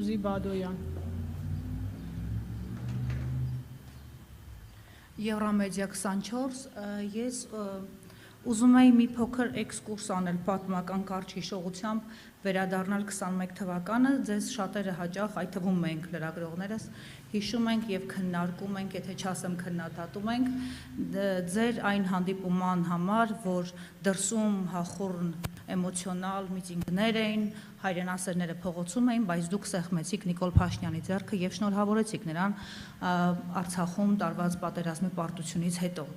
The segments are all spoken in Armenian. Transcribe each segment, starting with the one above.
Զիբադոյան։ Եվրամեդիա 24, ես ուզում էի մի փոքր էքսկուրս անել պատմական կարճ հիշողությամբ վերադառնալ 21 թվականը, ձեզ շատերը հաճախ, այդ թվում մենք լրագրողներս, հիշում ենք և քննարկում ենք, եթե չասեմ քննադատում ենք, ձեր այն հանդիպման համար, որ դրսում հախուռն էմոցիոնալ միտինգներ էին, հայրենասերները փողոցում էին, բայց դուք սեղմեցիք Նիկոլ Փաշինյանի ձեռքը և շնորհավորեցիք նրան Արցախում տարված պատերազմի պարտությունից հետո։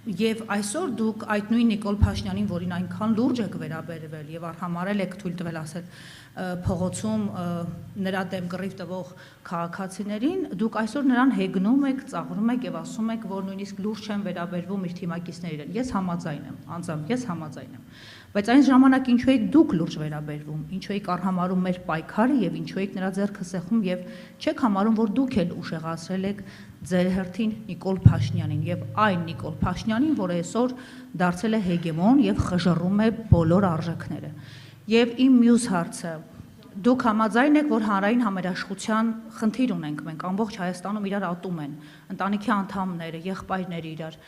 Եվ այսօր դուք այդ նույն Նիկոլ Փաշինյանին, որին այնքան լուրջ եք վերաբերվել և արհամարհել եք թույլ տվել ասել փողոցում նրա դեմ կռիվ տվող քաղաքացիներին, դուք այսօր նրան հեգնում եք, ծաղրում եք և ասում եք, որ նույնիսկ լուրջ չեն վերաբերվում իր թիմակիցներին։ Ես համաձայն եմ, անձամբ ես համաձայն եմ։ Բայց այն ժամանակ ինչու եք դուք լուրջ վերաբերվում, ինչու եք արհամարհում մեր պայքարը և ինչու եք նրա ձեռքը սեղմում և չեք համարում, որ դուք էլ ուշեղացրել եք ձեր հերթին Նիկոլ Փաշինյանին և այն Նիկոլ Փաշինյանին, որը այսօր դարձել է հեգեմոն և խժռում է բոլոր արժեքները։ Եվ իմ մյուս հարցը, դուք համաձայն եք, որ հանրային համերաշխության խնդիր ունենք մենք, ամբողջ Հայաստանում իրար ատում են, ընտանիքի անդամները, եղբայրները իրար։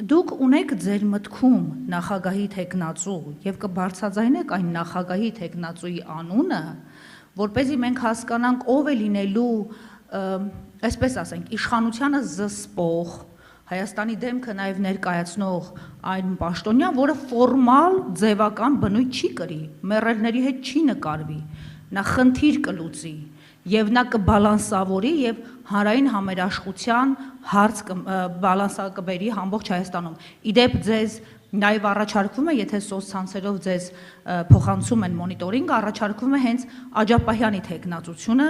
Դուք ունեք ձեր մտքում նախագահի թեկնածու և կբարձրաձայնեք այն նախագահի թեկնածուի անունը, որպեսզի մենք հասկանանք ով է լինելու, այսպես ասենք, իշխանությանը զսպող, Հայաստանի դեմքը նաև ներկայացնող այն պաշտոնյան, որը ֆորմալ ձևական բնույթ չի կրի, մեռելների հետ չի նկարվի, նա խնդիր կլուծի և նա կբալանսավորի և հանրային համերաշխության հարց բալանսակբերի ամբողջ Հայաստանում։ Իդեպ ձեզ նաև առաջարկվում է, եթե սոցցանցերով ձեզ փոխանցում են մոնիտորինգ, առաջարկվում է հենց Աջապահյանի թեկնածությունը,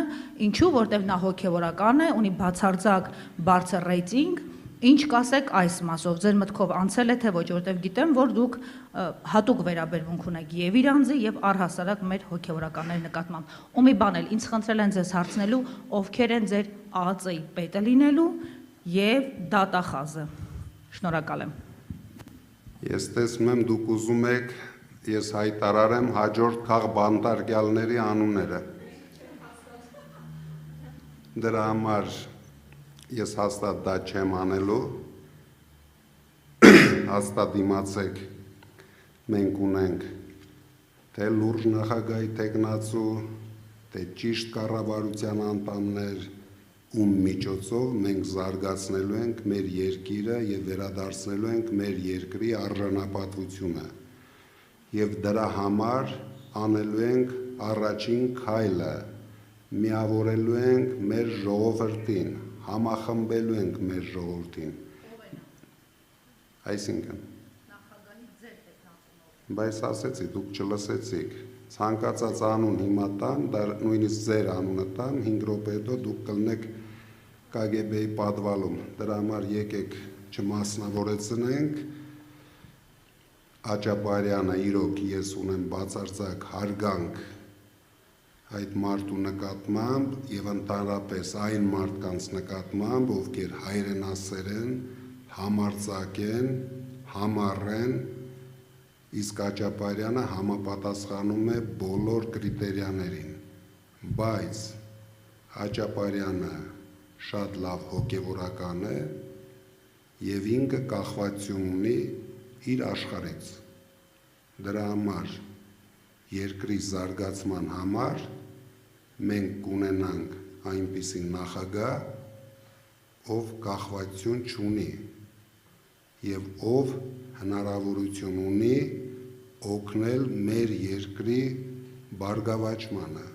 ինչու, որտեղ նա հոգևորական է, ունի բացարձակ բարձր ռեյտինգ, ինչ կասեք այս մասով, ձեր մտքով անցել է թե ոչ, որտեղ գիտեմ, որ դուք հատուկ վերաբերմունք ունեք և իր անձի և առհասարակ մեր հոգևորականների նկատմամբ։ Ու մի բան էլ, ինձ խնդրել են ձեզ հարցնելու, ովքեր են ձեր ԱԱԾ-ի պետը լինելու և դատախազը։ Շնորհակալ եմ։ Ես տեսնում եմ, դուք ուզում եք, ես հայտարարեմ հաջորդ քաղբանտարկյալների անունները։ Դրա համար ես հաստատ դա չեմ անելու, հաստատ իմացեք, մենք ունենք թե լուրջ նախագահի թեկնածու, թե ճիշտ կառավարության անդամներ, ում միջոցով մենք զարգացնելու ենք մեր երկիրը և վերադարձնելու ենք մեր երկրի արժանապատվությունը և դրա համար անելու ենք առաջին քայլը, միավորելու ենք մեր ժողովրդին, համախմբելու ենք մեր ժողովրդին, այսինքն, բայց ասեցի, դուք չլսեցիք, ցանկացած անուն հիմա տան, նույնիսկ ձեր անունը տան, 5 րոպե հետո դուք կլինեք KGB-ի պատվալում, դրա համար եկեք չմասնավորեցնենք, Աջապահյանը իրոք ես ունեմ բացարձակ հարգանք այդ մարդու նկատմամբ և ընդհանրապես այն մարդկանց նկատմամբ, ովքեր հայրենասեր են, համարձակ են, համառ են, իսկ Աջապահյանը համապատասխանում է բոլոր կրիտերիաներին, բայց Աջապահյանը շատ լավ հոգևորական է և ինքը կախվածություն ունի իր աշխարհից, դրա համար երկրի զարգացման համար մենք կունենանք այնպիսի նախագահ, ով կախվածություն չունի և ով հնարավորություն ունի օգնել մեր երկրի բարգավաճմանը։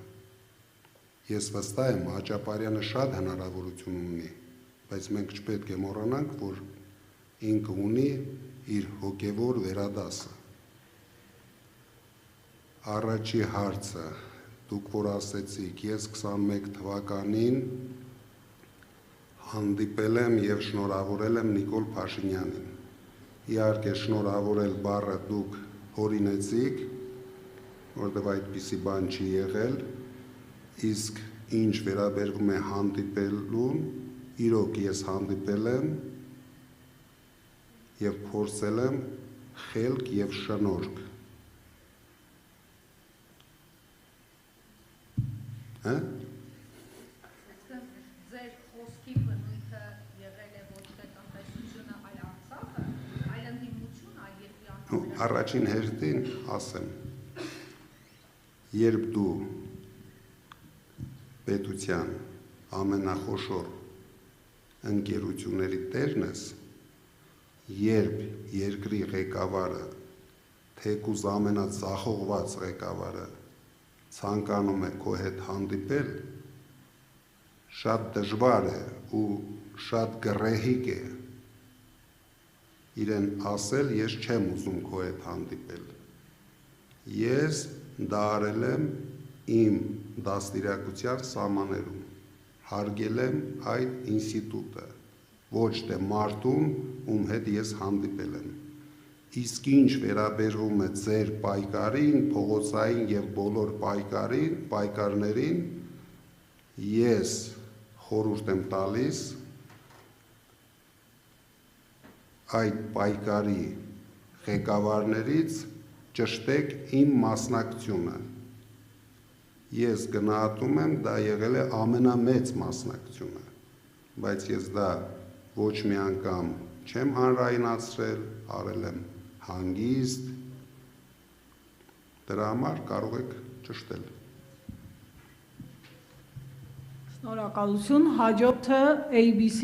Ես վստահ եմ, Աջապահյանը շատ հնարավորություն ունի, բայց մենք չպետք է մոռանանք, որ ինքը ունի իր հոգևոր վերադասը։ Առաջի հարցը, դուք որ ասեցիք, ես 21 թվականին հանդիպել եմ և շնորհավորել եմ Նիկոլ Փաշինյանին։ Իհարկե շնորհավորել բառը դուք հորինեցիք, որտեղ այդպիսի բան չի եղել, իսկ ինչ վերաբերվում է հանդիպելուն, իրոք ես հանդիպել եմ և փորձել եմ խելք և շնորհք Հա? Ձեր խոսքի բնույթը եղել է ոչ թե տնտեսությունը, այլ Արցախը, այլ ընդդիմություն այլ երկրի անդամները։ Առաջին հերթին ասեմ, երբ դու պետության ամենախոշոր ընկերությունների տերն ես, երբ երկրի ղեկավարը, թեկուզ ամենածախողված ղեկավարը ցանկանում է քո հետ հանդիպել, շատ դժվար է ու շատ գռեհիկ է իրեն ասել, ես չեմ ուզում քո հետ հանդիպել։ Ես դա արել եմ իմ դաստիարակության սահմաններում, հարգել եմ այդ ինստիտուտը, ոչ թե մարդուն, ում հետ ես հանդիպել եմ։ Իսկ ինչ վերաբերվում է ձեր պայքարին, փողոցային եւ բոլոր պայքարներին, ես խորհուրդ եմ տալիս այդ պայքարի ղեկավարներից ճշտեք իմ մասնակցությունը։ Ես գնահատում եմ, դա եղել է ամենամեծ մասնակցությունը, բայց ես դա ոչ մի անգամ չեմ հանրայնացրել, արել եմ հանգիստ, դրա համար կարող եք ճշտել։ Շնորհակալություն, հաջորդը ABC